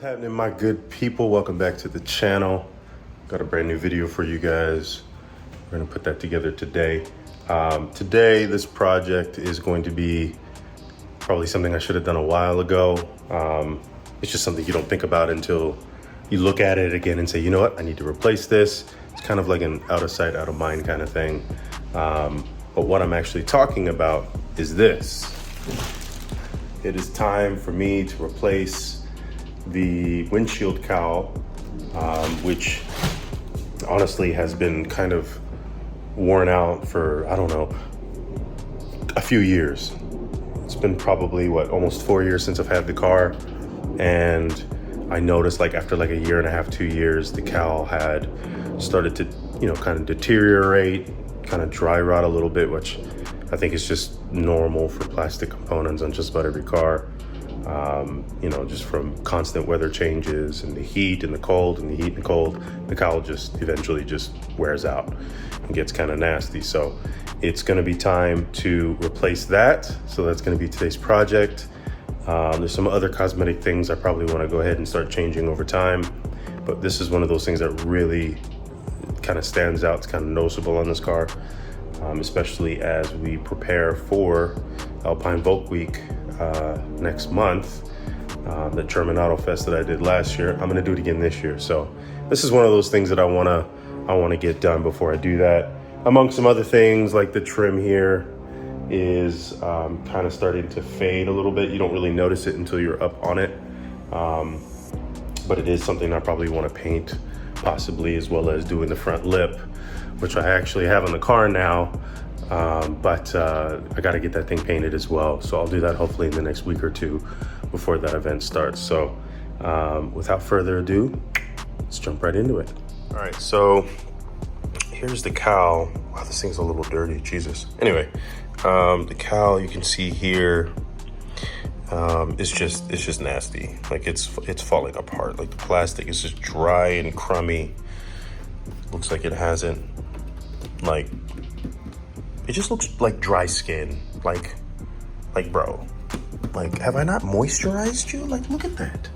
happening, my good people? Welcome back to the channel. Got a brand new video for you guys. We're gonna put that together today. Today, this project is going to be probably something I should have done a while ago. It's just something you don't think about until you look at it again and say, you know what, I need to replace this. It's kind of like an out of sight, out of mind kind of thing. But what I'm actually talking about is this. It is time for me to replace the windshield cowl, which honestly has been kind of worn out for, I don't know, a few years. It's been probably almost 4 years since I've had the car, and I noticed like after like a year and a half, 2 years, the cowl had started to, kind of deteriorate, kind of dry rot a little bit, which I think is just normal for plastic components on just about every car. Just from constant weather changes and the heat and the cold and the heat and the cold, the cowl just eventually just wears out and gets kind of nasty. So it's going to be time to replace that. So that's going to be today's project. There's some other cosmetic things I probably want to go ahead and start changing over time, but this is one of those things that really kind of stands out. It's kind of noticeable on this car, especially as we prepare for Alpine Volk Week next month. The German Auto Fest that I did last year, I'm gonna do it again this year. So this is one of those things that I wanna get done before I do that. Among some other things, like the trim here is kind of starting to fade a little bit. You don't really notice it until you're up on it, but it is something I probably want to paint, possibly, as well as doing the front lip, which I actually have on the car now. But I got to get that thing painted as well. So I'll do that hopefully in the next week or two before that event starts. So without further ado, let's jump right into it. All right, so here's the cowl. Wow, this thing's a little dirty, Jesus. Anyway, the cowl you can see here, it's just nasty. Like it's falling apart. Like the plastic is just dry and crummy. Looks like it hasn't, like, it just looks like dry skin. Like bro, like, have I not moisturized you? Like, look at that.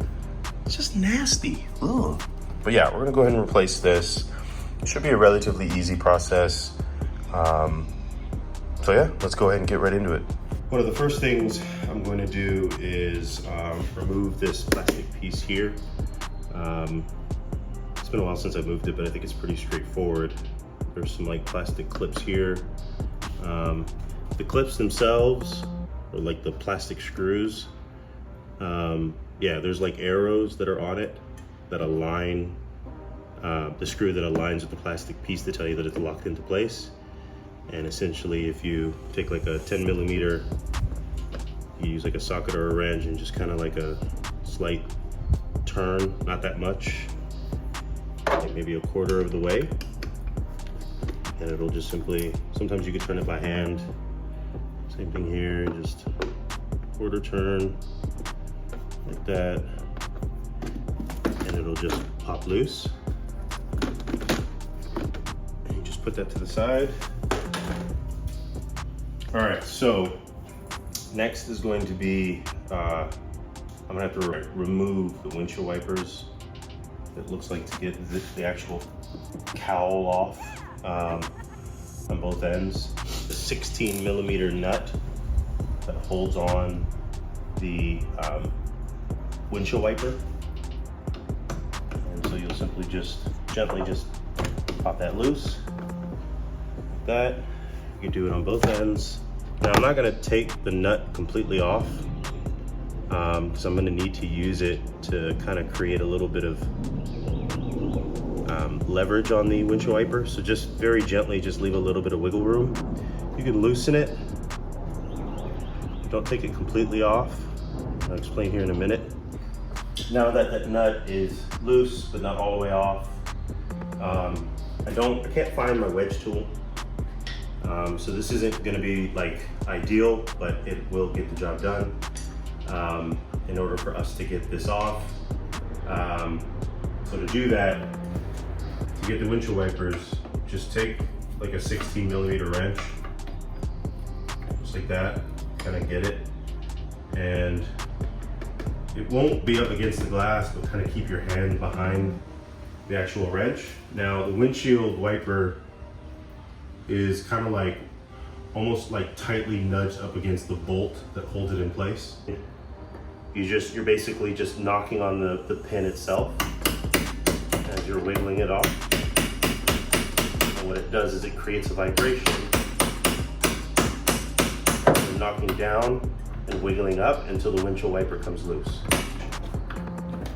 It's just nasty. Ugh. But yeah, we're gonna go ahead and replace this. It should be a relatively easy process. So yeah, let's go ahead and get right into it. One of the first things I'm going to do is remove this plastic piece here. It's been a while since I moved it, but I think it's pretty straightforward. There's some like plastic clips here. The clips themselves, or like the plastic screws, yeah, there's like arrows that are on it that align the screw that aligns with the plastic piece to tell you that it's locked into place. And essentially, if you take like a 10 millimeter, you use like a socket or a wrench and just kind of like a slight turn, not that much, like maybe a quarter of the way, and it'll just simply, sometimes you can turn it by hand. Same thing here, just quarter turn like that, and it'll just pop loose. And you just put that to the side. All right, so next is going to be, I'm gonna have to remove the windshield wipers. It looks like to get the actual cowl off on both ends. The 16 millimeter nut that holds on the windshield wiper. And so you'll simply just gently pop that loose, like that. You can do it on both ends. Now I'm not gonna take the nut completely off because I'm gonna need to use it to kind of create a little bit of leverage on the windshield wiper. So just very gently, just leave a little bit of wiggle room. You can loosen it. Don't take it completely off. I'll explain here in a minute. Now that that nut is loose, but not all the way off, I can't find my wedge tool. So this isn't gonna be like ideal, but it will get the job done. In order for us to get this off. So to do that, to get the windshield wipers, just take like a 16 millimeter wrench, just like that, kind of get it, and It won't be up against the glass, but kind of keep your hand behind the actual wrench. Now the windshield wiper is kind of like, almost like tightly nudged up against the bolt that holds it in place. You're basically just knocking on the pin itself as you're wiggling it off. And what it does is it creates a vibration. You're knocking down and wiggling up until the windshield wiper comes loose.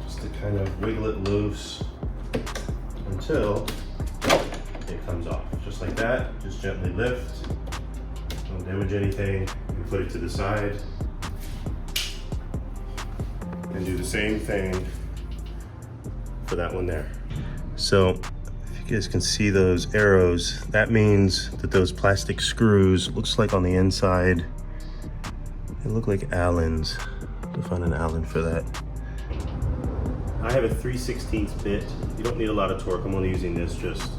Just to kind of wiggle it loose until it comes off. Just like that, just gently lift. Don't damage anything. You put it to the side. And do the same thing for that one there. So if you guys can see those arrows, that means that those plastic screws, looks like on the inside, they look like Allens. I'll find an Allen for that. I have a 3/16 bit. You don't need a lot of torque. I'm only using this just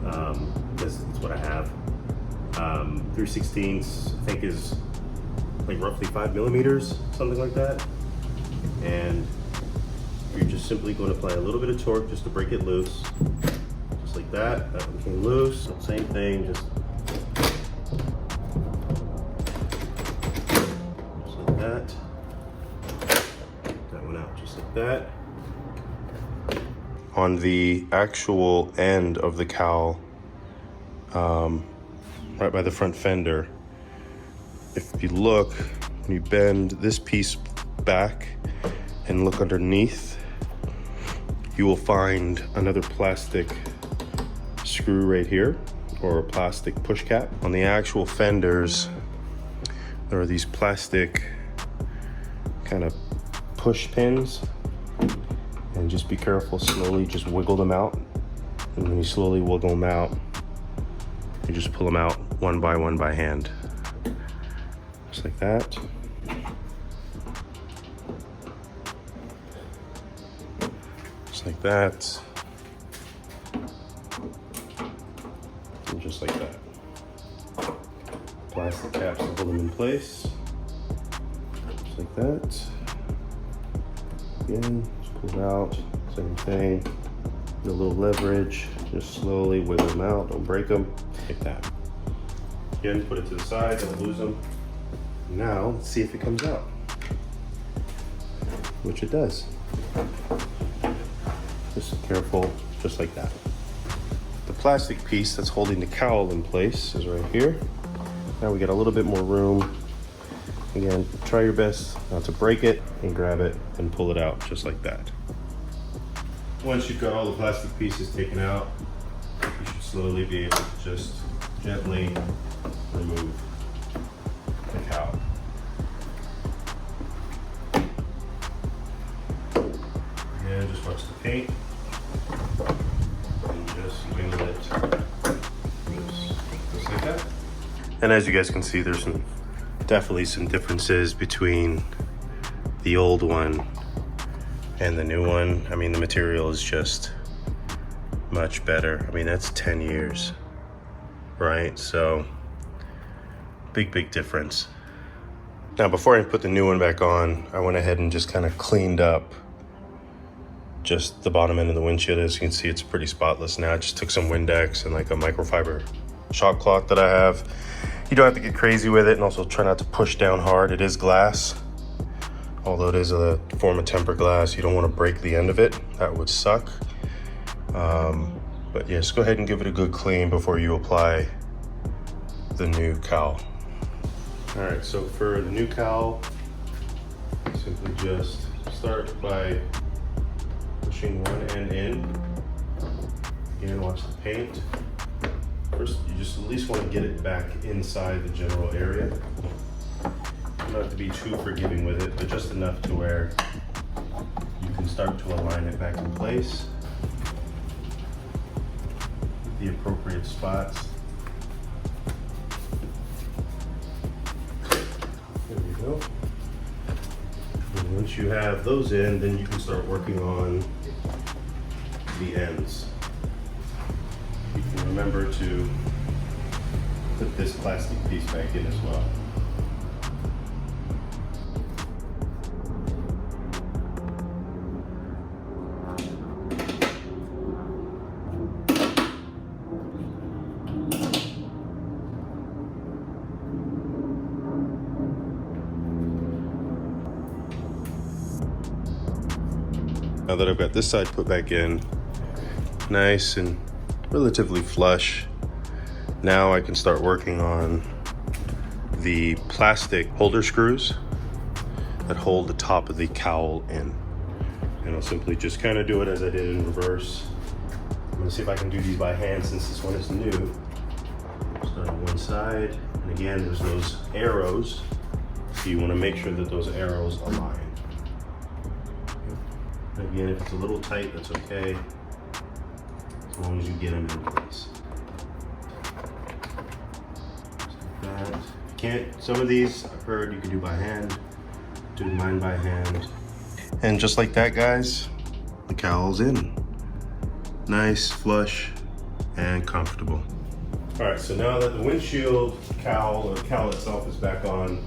because it's what I have. 3/16 I think is like roughly 5 millimeters, something like that. And you're just simply going to apply a little bit of torque just to break it loose. Just like that. That one came loose. Same thing, just like that. That one out just like that. On the actual end of the cowl, right by the front fender, if you look, when you bend this piece back and look underneath, you will find another plastic screw right here, or a plastic push cap. On the actual fenders, there are these plastic kind of push pins, and just be careful, slowly just wiggle them out. And when you slowly wiggle them out, you just pull them out one by hand. Just like that. Just like that. And just like that. Plastic caps to hold them in place. Just like that. Again, just pull it out. Same thing. A little leverage. Just slowly wiggle them out. Don't break them. Like that. Again, put it to the side. Don't lose them. Now, let's see if it comes out. Which it does. Just careful, just like that. The plastic piece that's holding the cowl in place is right here. Now we got a little bit more room. Again, try your best not to break it, and grab it and pull it out just like that. Once you've got all the plastic pieces taken out, you should slowly be able to just gently remove the cowl. Again, just watch the paint. And just wiggle it just like that. And as you guys can see, there's definitely some differences between the old one and the new one. I mean, the material is just much better. I mean, that's 10 years, right? So big difference. Now, before I put the new one back on, I went ahead and just kind of cleaned up just the bottom end of the windshield. As you can see, it's pretty spotless now. I just took some Windex and like a microfiber shop cloth that I have. You don't have to get crazy with it, and also try not to push down hard. It is glass, although it is a form of tempered glass. You don't want to break the end of it. That would suck. But yeah, just go ahead and give it a good clean before you apply the new cowl. All right, so for the new cowl, simply just start by pushing one end in. Again, watch the paint. First, you just at least want to get it back inside the general area. You don't have to be too forgiving with it, but just enough to where you can start to align it back in place. The appropriate spots. There you go. And once you have those in, then you can start working on the ends. You can remember to put this plastic piece back in as well. Now that I've got this side put back in, nice and relatively flush, now I can start working on the plastic holder screws that hold the top of the cowl in. And I'll simply just kind of do it as I did in reverse. I'm gonna see if I can do these by hand since this one is new. Start on one side, and again, there's those arrows. So you wanna make sure that those arrows align. Again, if it's a little tight, that's okay, as long as you get them in place. Just like that. If you can't, some of these I've heard you can do by hand. Do mine by hand. And just like that, guys, the cowl's in. Nice, flush, and comfortable. All right, so now that the windshield cowl or cowl itself is back on,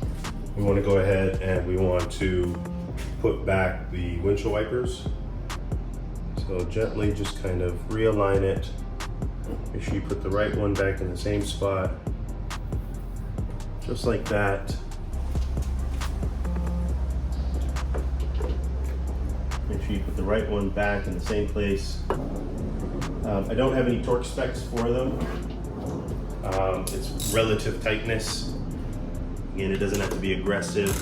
we want to go ahead and we want to put back the windshield wipers. So gently just kind of realign it. Make sure you put the right one back in the same spot. Just like that. Make sure you put the right one back in the same place. I don't have any torque specs for them. It's relative tightness. Again, it doesn't have to be aggressive.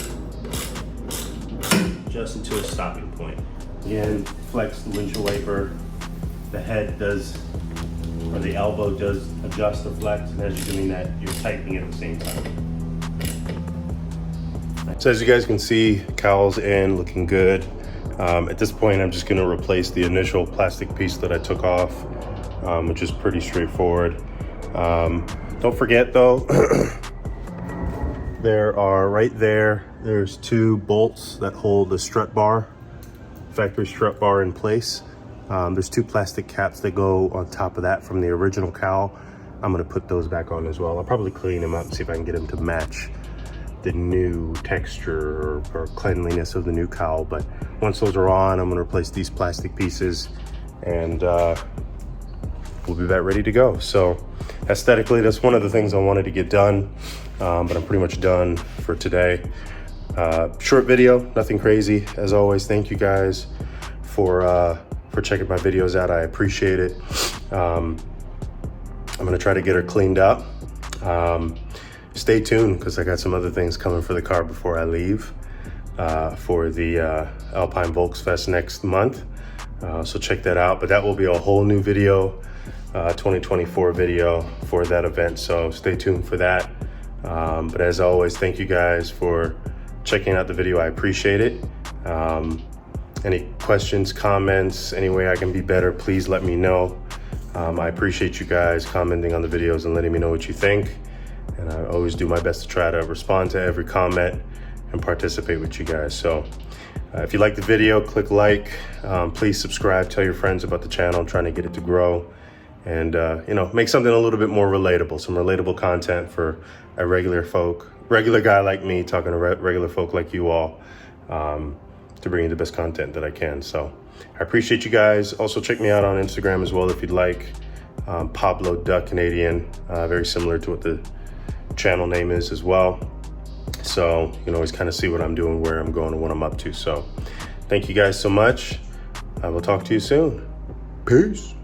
Just into a stopping point. Again, flex the windshield wiper. The head does, or the elbow does adjust or flex, and as you're doing that, you're tightening at the same time. So as you guys can see, cowl's in, looking good. At this point, I'm just gonna replace the initial plastic piece that I took off, which is pretty straightforward. Don't forget though, there are right there, there's two bolts that hold the strut bar, factory strut bar in place. There's two plastic caps that go on top of that from the original cowl. I'm gonna put those back on as well. I'll probably clean them up and see if I can get them to match the new texture or cleanliness of the new cowl. But once those are on, I'm gonna replace these plastic pieces and we'll be about ready to go. So aesthetically, that's one of the things I wanted to get done, but I'm pretty much done for today. Short video, nothing crazy. As always, thank you guys for checking my videos out. I appreciate it. I'm gonna try to get her cleaned up. Stay tuned because I got some other things coming for the car before I leave for the Alpine Volksfest next month. So check that out, but that will be a whole new video, 2024 video for that event. So stay tuned for that. But as always, thank you guys for checking out the video. I appreciate it. Any questions, comments, any way I can be better, please let me know. I appreciate you guys commenting on the videos and letting me know what you think. And I always do my best to try to respond to every comment and participate with you guys. So if you like the video, click like, please subscribe, tell your friends about the channel. I'm trying to get it to grow and you know, make something a little bit more relatable, some relatable content for a regular guy like me talking to regular folk like you all, to bring you the best content that I can. So I appreciate you guys. Also check me out on Instagram as well if you'd like. Pabloduhcanadian, very similar to what the channel name is as well. So you can always kind of see what I'm doing, where I'm going, and what I'm up to. So thank you guys so much. I will talk to you soon. Peace.